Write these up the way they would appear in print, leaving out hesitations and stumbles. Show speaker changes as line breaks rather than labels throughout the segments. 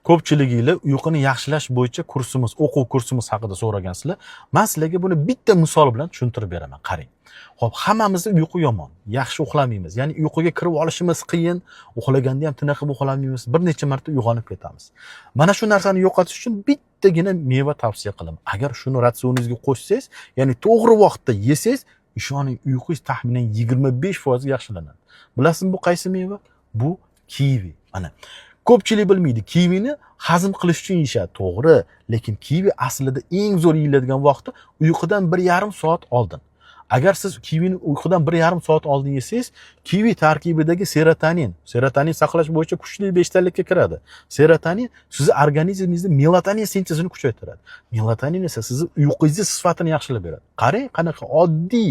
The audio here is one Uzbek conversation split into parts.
ko'pchiliginglar uyquni yaxshilash bo'yicha kursimiz, o'quv kursimiz haqida so'ragansizlar. Men sizlarga buni bitta misol bilan tushuntirib beraman. Qarang. Xo'p, hammamizda uyqu yomon. Yaxshi uxlamaymiz. Ya'ni uyquga kirib olishimiz qiyin. Uxlaganda ham tiniqib uxlamaymiz. Bir necha marta uyg'onib ketamiz. Mana shu narsani yo'qotish uchun bittagina meva tavsiya qilaman. Agar shuni ratsioningizga qo'shsangiz, ya'ni to'g'ri vaqtda yesangiz, ishoning uyqungiz taxminan 25% yaxshilanadi. Bilasizmi bu qaysi meva? Bu kivi. Mana ko'pchilik bilmaydi. Kivini hazm qilish uchun yeyishadi, to'g'ri, lekin kivi aslida eng zo'r yeyiladigan vaqti uyqudan 1,5 soat oldin. Agar siz kivini uyqudan 1,5 soat oldin yesangiz, kivi tarkibidagi serotonin saqlash bo'yicha kuchli 5talikka kiradi. Serotonin sizning organizmingizda melatonin sintezini kuchaytiradi. Melatonin esa sizning uyqungiz sifatini yaxshilab beradi. Qarang, qanaqa oddiy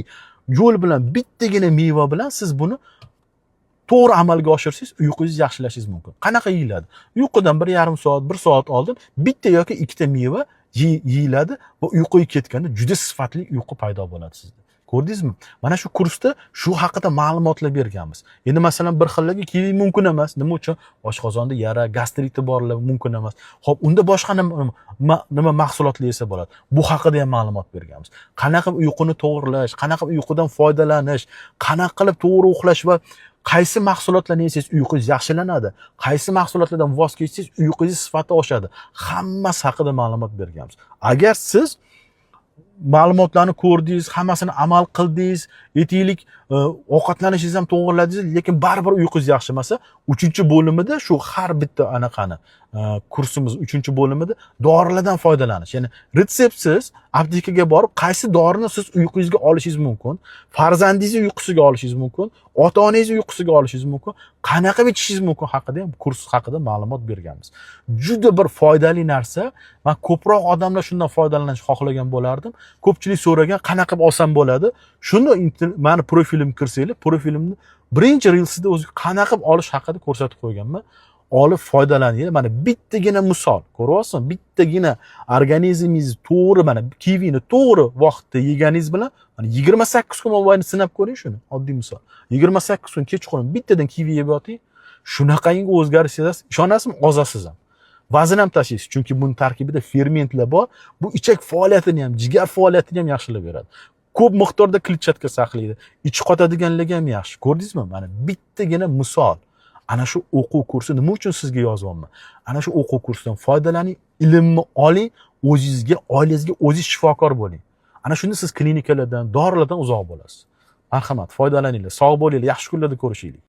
yo'l bilan bittagina meva bilan siz buni to'g'ri amalga oshirsangiz uyqungizni yaxshilashingiz mumkin. Qanaqa yeyiladi? Uyqudan 1,5 soat, 1 soat oldin bitta yoki ikkita meva yeyiladi va uyquga ketganda juda sifatli uyqu paydo bo'ladi sizda. Ko'rdingizmi? Mana shu kursda shu haqida ma'lumotlar berganmiz. Endi masalan bir xillarga kivi mumkin emas. Nima uchun? Oshqozonda yara, gastriti borlar mumkin emas. Xo'p, unda boshqa nima mahsulotlar yesa bo'ladi? Bu haqida ham ma'lumot berganmiz. Qanaqa uyquni to'g'rilash, qanaqa uyqudan foydalanish, qanaqa qilib to'g'ri uxlash va qaysi mahsulotlarni yesangiz uyqungiz yaxshilanadi, qaysi mahsulotlardan voz kechsangiz uyqungiz sifati oshadi. Hammasi haqida ma'lumot berganmiz. Agar siz ma'lumotlarni ko'rdingiz, hammasini amal qildingiz, etiklik ovqatlanishingizni ham to'g'riladingiz, lekin baribir uyqungiz yaxshi emas, 3-bo'limida shu har bitta anaqani kursimiz 3-bo'limida dorilardan foydalanish. Ya'ni retseptsiz aptekaga borib, qaysi dorini siz uyqungizga olishingiz mumkin, farzandingizni uyqusiga olishingiz mumkin, ota-onangizni uyqusiga olishingiz mumkin, qanaqa ichishingiz mumkin haqida ham kurs haqida ma'lumot berganmiz. Juda bir foydali narsa. Men ko'proq odamlar shundan foydalanishni xohlagan bo'lardim. Ko'pchilik so'ragan, qanaqa qilib olsam bo'ladi? Shuni meni profilimga kirsanglar, profilimni birinchi reelsida o'zi qanaqa qilib olish haqida ko'rsatib qo'yganman. Olib foydalaninglar. Mana bittagina misol, ko'ryapsizmi? Bittagina organizmingiz to'g'ri, mana kivini to'g'ri vaqtda yeganingiz bilan, mana 28 kun mobaynida sinab ko'ring shuni. Oddiy misol. 28 kun kechqurun bittadan kivi yeb yoting, shunaqangi o'zgarish sezasiz. Ishonasizmi? Ozasiz ham. Vazn ham tashlaysiz, chunki buning tarkibida fermentlar bor. Bu ichak faoliyatini ham, jigar faoliyatini ham yaxshilab beradi. Ko'p miqdorda kletchatka saqlaydi. Ichi qotadiganligi ham yaxshi. Ko'rdingizmi? Mana bittagina misol. Ana shu o'quv kursi nima uchun sizga yozyapman? Ana shu o'quv kursidan foydalaning, ilmni oling, o'zingizga, oilangizga o'zingiz shifokor bo'ling. Ana shunda siz klinikalardan, dorilardan uzoq bo'lasiz. Marhamat, foydalaninglar, sog' bo'linglar, yaxshi kunlarda ko'rishaylik.